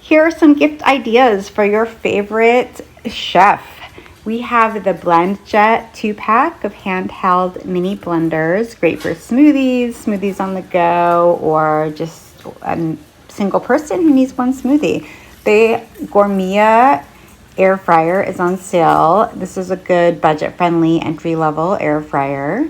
Here are some gift ideas for your favorite chef. We have the Blend Jet 2-pack of handheld mini blenders, great for smoothies on the go, or just a single person who needs one smoothie. The Gourmet air fryer is on sale. This is a good budget-friendly entry-level air fryer.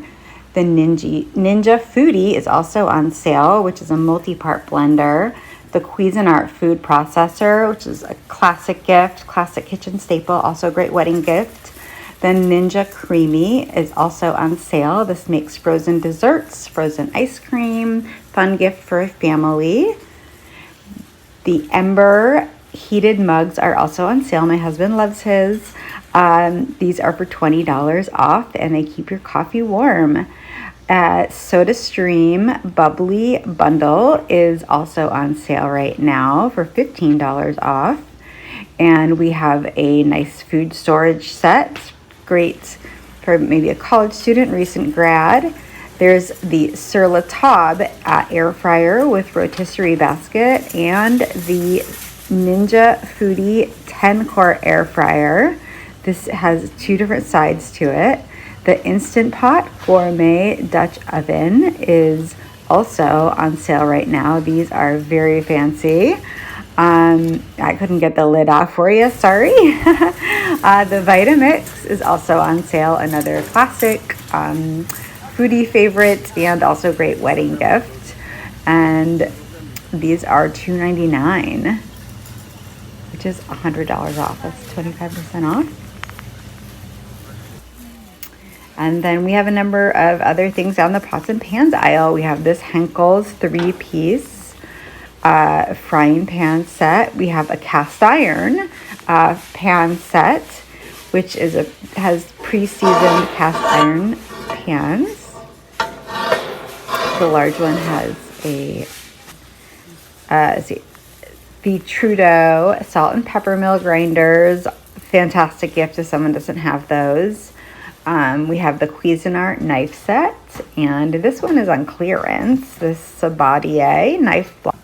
The Ninja Foodie is also on sale, which is a multi-part blender. The Cuisinart food processor, which is a classic gift, classic kitchen staple, also a great wedding gift. The Ninja Creamy is also on sale. This makes frozen desserts, frozen ice cream, fun gift for a family. The Ember heated mugs are also on sale. My husband loves his. These are for $20 off, and they keep your coffee warm. SodaStream Bubbly Bundle is also on sale right now for $15 off. And we have a nice food storage set, great for maybe a college student, recent grad. There's the Sur La Table air fryer with rotisserie basket and the Ninja Foodie 10-quart air fryer. This has two different sides to it. The Instant Pot Gourmet Dutch Oven is also on sale right now. These are very fancy. I couldn't get the lid off for you, sorry. The Vitamix is also on sale, another classic foodie favorite and also great wedding gift. And these are $2.99, which is $100 off. That's 25% off. And then we have a number of other things down the pots and pans aisle. We have this Henkel's 3-piece frying pan set. We have a cast iron pan set, which has pre-seasoned cast iron pans. The large one has the Trudeau salt and pepper mill grinders. Fantastic gift if someone doesn't have those. We have the Cuisinart knife set, and this one is on clearance. This Sabatier knife block.